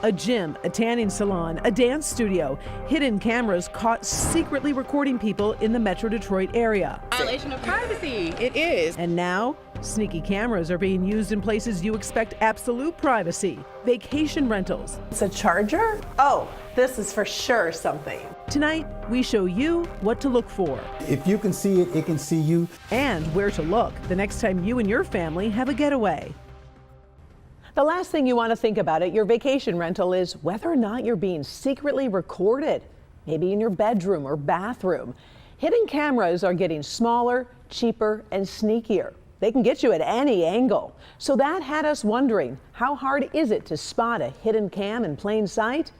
A gym, a tanning salon, a dance studio. Hidden cameras caught secretly recording people in the Metro Detroit area. Violation of privacy, it is. And now, sneaky cameras are being used in places you expect absolute privacy. Vacation rentals. It's a charger? Oh, this is for sure something. Tonight, we show you what to look for. If you can see it, it can see you. And where to look the next time you and your family have a getaway. The last thing you want to think about at your vacation rental is whether or not you're being secretly recorded, maybe in your bedroom or bathroom. Hidden cameras are getting smaller, cheaper, and sneakier. They can get you at any angle. So that had us wondering, how hard is it to spot a hidden cam in plain sight?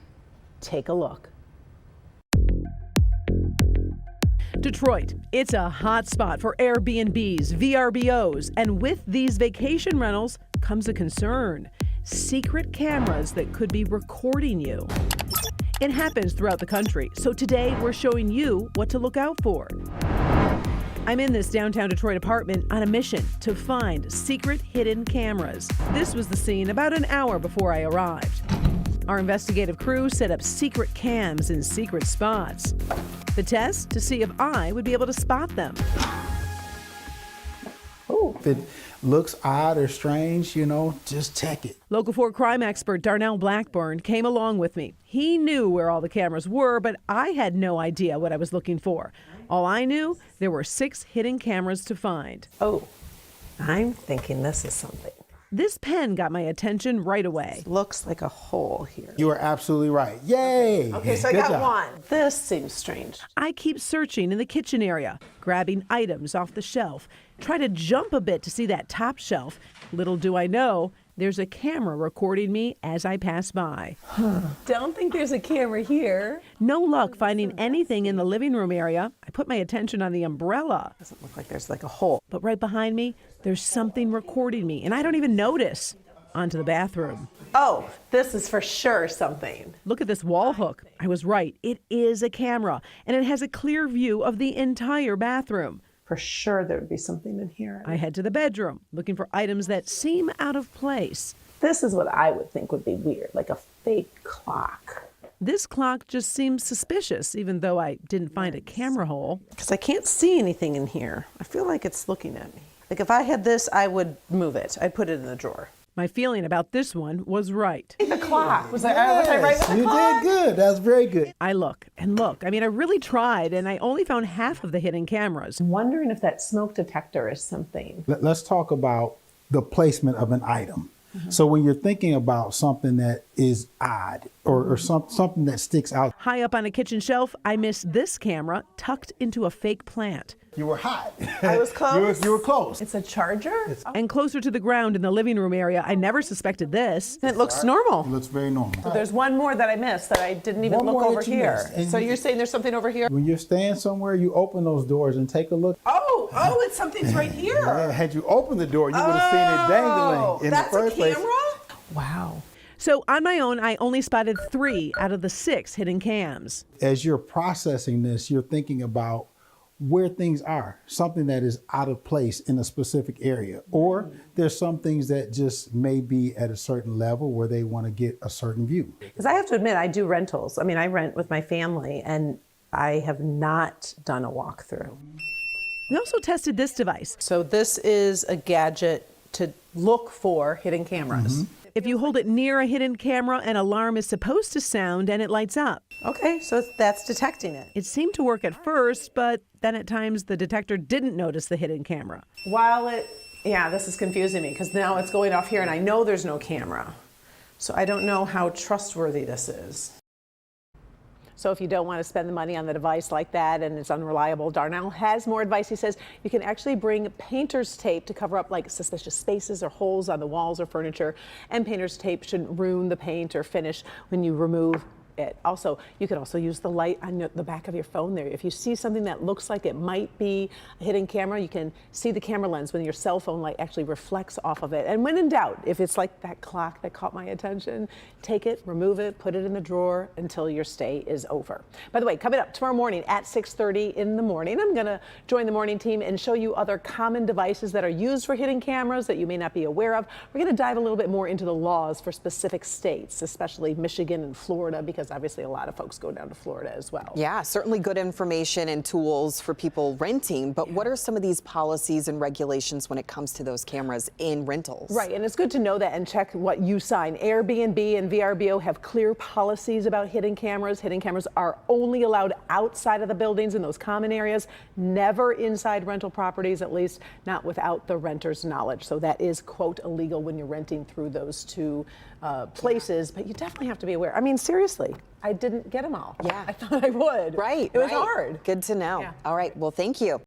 Take a look. Detroit, it's a hot spot for Airbnbs, VRBOs, and with these vacation rentals comes a concern: secret cameras that could be recording you. It happens throughout the country, so today we're showing you what to look out for. I'm in this downtown Detroit apartment on a mission to find secret hidden cameras. This was the scene about an hour before I arrived. Our investigative crew set up secret cams in secret spots. The test to see if I would be able to spot them. If it looks odd or strange, just check it. Local 4 crime expert Darnell Blackburn came along with me. He knew where all the cameras were, but I had no idea what I was looking for. All I knew, there were 6 hidden cameras to find. Oh, I'm thinking this is something. This pen got my attention right away. Looks like a hole here. You are absolutely right. Yay! Okay, so I Good got job. one. This seems strange. I keep searching in the kitchen area, grabbing items off the shelf. Try to jump a bit to see that top shelf. Little do I know, there's a camera recording me as I pass by. Don't think there's a camera here. No luck finding anything in the living room area. I put my attention on the umbrella. Doesn't look like there's like a hole. But right behind me, there's something recording me, and I don't even notice. Onto the bathroom. Oh, this is for sure something. Look at this wall hook. I was right. It is a camera, and it has a clear view of the entire bathroom. For sure there would be something in here. I head to the bedroom, looking for items that seem out of place. This is what I would think would be weird, like a fake clock. This clock just seems suspicious, even though I didn't find a camera hole. Because I can't see anything in here. I feel like it's looking at me. Like if I had this, I would move it. I'd put it in the drawer. My feeling about this one was right. The clock. Was I right with the You clock? did good. That's very good. I look and look. I mean, I really tried, and I only found half of the hidden cameras. I'm wondering if that smoke detector is something. Let's talk about the placement of an item. So when you're thinking about something that is odd or something that sticks out. High up on a kitchen shelf, I missed this camera tucked into a fake plant. You were hot. I was close. You were close. It's a charger? And closer to the ground in the living room area, I never suspected this. It looks normal. It looks very normal. There's one more that I missed that I didn't even One look more over that you here. missed. And So you- you're saying there's something over here? When you're staying somewhere, you open those doors and take a look. Oh, it's something's right here. Yeah, had you opened the door, you would have seen it dangling in that's the first a place. camera? Wow. So on my own, I only spotted 3 out of the 6 hidden cams. As you're processing this, you're thinking about where things are, something that is out of place in a specific area. Or there's some things that just may be at a certain level where they want to get a certain view. Because I have to admit, I do rentals. I mean, I rent with my family, and I have not done a walkthrough. We also tested this device. So this is a gadget to look for hidden cameras. If you hold it near a hidden camera, an alarm is supposed to sound and it lights up. Okay, so that's detecting it. It seemed to work at first, but then at times the detector didn't notice the hidden camera. Yeah, this is confusing me because now it's going off here and I know there's no camera. So I don't know how trustworthy this is. So if you don't want to spend the money on the device like that and it's unreliable, Darnell has more advice. He says you can actually bring painter's tape to cover up like suspicious spaces or holes on the walls or furniture. And painter's tape shouldn't ruin the paint or finish when you remove it. Also, you could also use the light on the back of your phone there. If you see something that looks like it might be a hidden camera, you can see the camera lens when your cell phone light actually reflects off of it. And when in doubt, if it's like that clock that caught my attention, take it, remove it, put it in the drawer until your stay is over. By the way, coming up tomorrow morning at 6:30 in the morning, I'm going to join the morning team and show you other common devices that are used for hidden cameras that you may not be aware of. We're going to dive a little bit more into the laws for specific states, especially Michigan and Florida, because obviously a lot of folks go down to Florida as well. Yeah, certainly good information and tools for people renting, but what are some of these policies and regulations when it comes to those cameras in rentals? Right, and it's good to know that and check what you sign. Airbnb and VRBO have clear policies about hidden cameras. Hidden cameras are only allowed outside of the buildings in those common areas, never inside rental properties, at least not without the renter's knowledge. So that is, quote, illegal when you're renting through those two places, but you definitely have to be aware. I mean, seriously, I didn't get them all. Yeah. I thought I would. Right. It was hard. Good to know. Yeah. All right. Well, thank you.